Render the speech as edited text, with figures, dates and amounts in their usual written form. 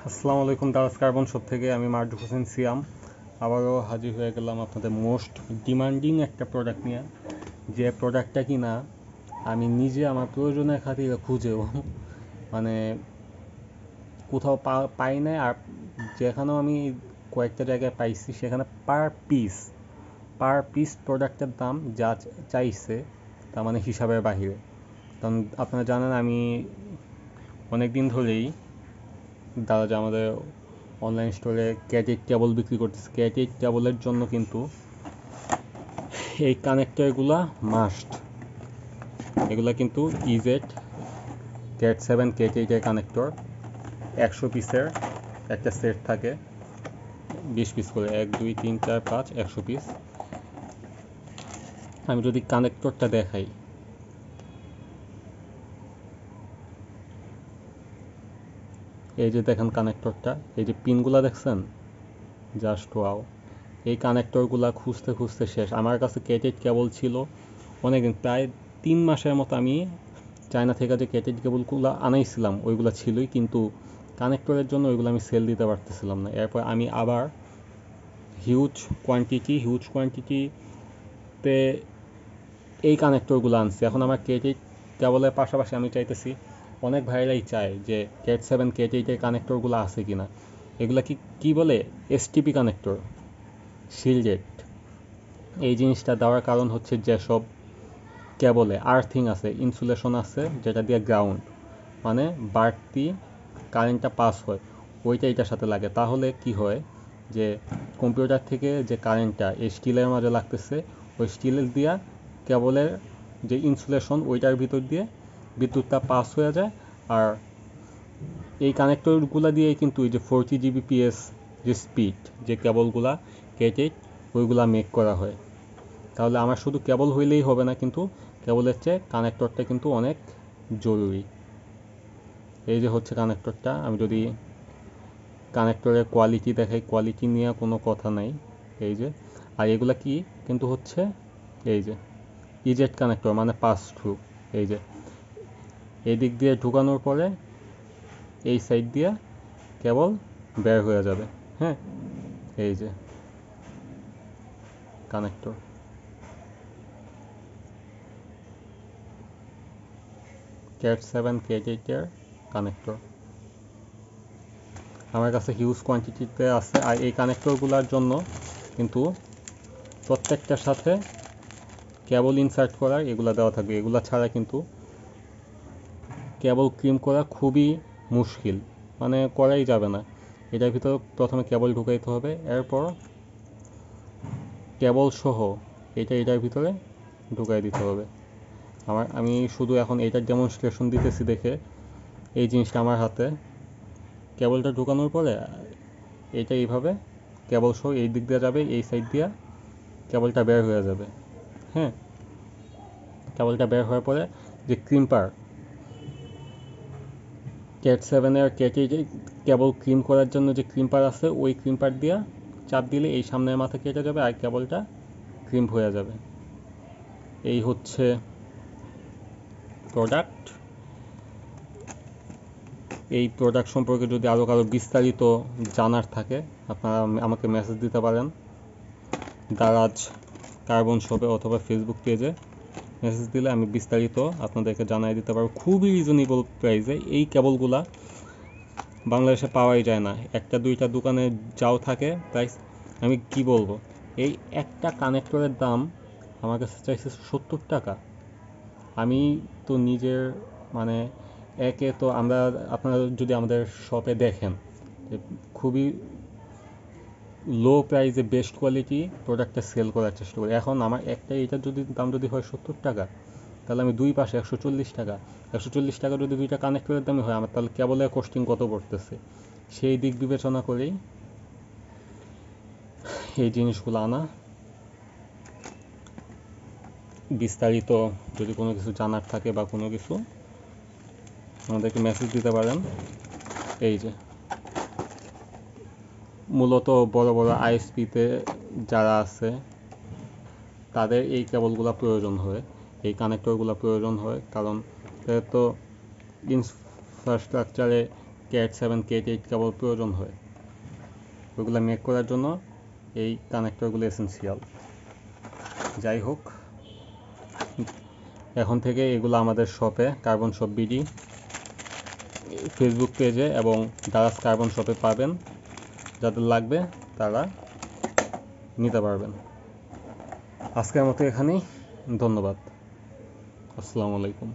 আসসালামু আলাইকুম, Daraz carbon shop থেকে আমি মারজুক হোসেন সিয়াম আবারও হাজির হয়ে গেলাম আপনাদের মোস্ট ডিমান্ডিং একটা প্রোডাক্ট নিয়ে। যে প্রোডাক্টটা কি না আমি নিজে আমার প্রয়োজনের খাতিরে খুঁজেও মানে কোথাও পাই নাই, আর যেখানেও আমি কয়েকটা জায়গায় পাইছি সেখানে পার পিস প্রোডাক্টের দাম যা চাইছে তার মানে হিসাবের বাহিরে। কারণ আপনারা জানেন আমি অনেক দিন ধরেই দারাজ আমাদের অনলাইন স্টোরে ক্যাট8 কেবল বিক্রি করতেছে। ক্যাট8 কেবলের জন্য কিন্তু এই কানেক্টরগুলা মাস্ট। এগুলা কিন্তু ইজেড ক্যাট7 ক্যাট8 কানেক্টর 100 পিসের একটা সেট থাকে, 20 পিস করে, 1 2 3 4 5 100 পিস। আমি যদি কানেক্টরটা দেখাই, এই যে দেখেন কানেক্টরটা, এই যে পিনগুলা দেখছেন, জাস্ট ওয়াও। এই কানেক্টরগুলা খুঁজতে খুঁজতে শেষ। আমার কাছে ক্যাট8 কেবল ছিল অনেকদিন, প্রায় 3 মাসের মতো আমি চায়না থেকে যে ক্যাট8 কেবলগুলো আনাইছিলাম ওইগুলো ছিলই, কিন্তু কানেক্টরের জন্য ওইগুলো আমি সেল দিতে পারতেছিলাম না। এরপর আমি আবার হিউজ কোয়ান্টিটিতে এই কানেক্টরগুলো আনছি। এখন আমার ক্যাট8 কেবলের পাশাপাশি আমি চাইতেছি, অনেক ভাইরাই চায় যে ক্যাট7 ক্যাট8 কানেক্টরগুলো আছে কিনা। এগুলা কি বলে, এসটিপি কানেক্টর, শিল্ডেড। এই জিনিসটা দেওয়ার কারণ হচ্ছে যেসব কেবলে আর্থিং আছে, ইনসুলেশন আছে, যেটা দিয়ে গ্রাউন্ড মানে বাড়তি কারেন্টটা পাস হয়, ওইটা এটার সাথে লাগে। তাহলে কি হয় যে কম্পিউটার থেকে যে কারেন্টটা এই স্টিলের মাঝে লাগতেছে, ওই স্টিলের দিয়া কেবলের যে ইনসুলেশন ওইটার ভিতর দিয়ে বিদ্যুৎটা পাস হয়ে যায়। আর এই কানেক্টরগুলো দিয়েই কিন্তু এই যে 40 Gbps যে স্পিড, যে কেবলগুলা কেটে ওইগুলা মেক করা হয়। তাহলে আমার শুধু কেবল হইলেই হবে না, কিন্তু কেবলের চেয়ে কানেক্টরটা কিন্তু অনেক জরুরি। এই যে হচ্ছে কানেক্টরটা। আমি যদি কানেক্টরের কোয়ালিটি দেখাই, কোয়ালিটি নিয়ে কোনো কথা নাই। এই যে, আর এগুলা কি কিন্তু হচ্ছে এই যে ইজেট কানেক্টর, মানে পাস থ্রু। এই যে এই দিক দিয়ে ঢুকানোর পরে এই সাইড দিয়ে কেবল বের হয়ে যাবে। হ্যাঁ, এই যে কানেক্টর, ক্যাট7 ক্যাট8 কানেক্টর আমার কাছে হিউজ কোয়ান্টিটিতে আছে। আর এই কানেক্টরগুলোর জন্য কিন্তু প্রত্যেকটার সাথে কেবল ইনসার্ট করার এগুলা দেওয়া থাকবে। এগুলা ছাড়া কিন্তু কেবল ক্রিম করা খুবই মুশকিল, মানে করাই যাবে না। এটার ভিতর প্রথমে কেবল ঢুকাইতে হবে, এরপর কেবল সহ এটার ভিতরে ঢুকাই দিতে হবে। আমি শুধু এখন এটার ডেমনস্ট্রেশন দিতেছি দেখে এই জিনিসটা আমার হাতে। কেবলটা ঢুকানোর পরে এটা এইভাবে কেবল সহ এই দিক দিয়ে যাবে, এই সাইড দিয়ে কেবলটা বের হয়ে যাবে। হ্যাঁ, কেবলটা বের হওয়ার পরে যে ক্রিম্পার, ক্যাট7 ক্যাট8 কেবল ক্রিম করার জন্য যে ক্রিম্পার আছে, ওই ক্রিম্পার দিয়ে চাপ দিলে এই সামনের মাথা কেটে যাবে আর কেবলটা ক্রিম হয়ে যাবে। এই হচ্ছে প্রোডাক্ট। এই প্রোডাক্ট সম্পর্কে যদি আরও কারো বিস্তারিত জানার থাকে, আপনারা আমাকে মেসেজ দিতে পারেন দারাজ কার্বন শপে অথবা ফেসবুক পেজে। মেসেজ দিলে আমি বিস্তারিত আপনাদেরকে জানাই দিতে পারবো। খুবই রিজনেবল প্রাইসে এই কেবলগুলা বাংলাদেশে পাওয়াই যায় না। একটা দুইটা দোকানে যাও থাকে প্রাইস, আমি কি বলবো, এই একটা কানেক্টরের দাম আমার কাছে চাইছে 70 টাকা। আমি তো নিজের মানে একে তো আপনারা যদি আমাদের শপে দেখেন, খুবই লো প্রাইসে বেস্ট কোয়ালিটি প্রোডাক্টটা সেল করার চেষ্টা করি। এখন আমার একটা এটার যদি দাম যদি হয় 70 টাকা, তাহলে আমি দুই পাশে 140 টাকা, 140 টাকা যদি দুইটা কানেক্টরের দামে হয়, আমার তাহলে কেবলের কস্টিং কত পড়তেছে, সেই দিক বিবেচনা করেই এই জিনিসগুলো আনা। বিস্তারিত যদি কোনো কিছু জানার থাকে বা কোনো কিছু, আমাদেরকে মেসেজ দিতে পারেন। এই যে মূলত বড় বড় আইএসপিতে যারা আছে তাদের এই কেবলগুলো প্রয়োজন হয়, এই কানেক্টরগুলো প্রয়োজন হয়, কারণ তো ইনফ্রাস্ট্রাকচারে ক্যাট 7 ক্যাট 8 কেবল প্রয়োজন হয়, ওইগুলো মেক করার জন্য এই কানেক্টরগুলো এসেনশিয়াল। যাই হোক, এখন থেকে এগুলো আমাদের শপে, কার্বন শপ বিডি ফেসবুক পেজে এবং দারাজ কার্বন শপে পাবেন। যাদের লাগবে তারা নিতে পারবেন। আজকের মতো এখানেই, ধন্যবাদ। আসসালামু আলাইকুম।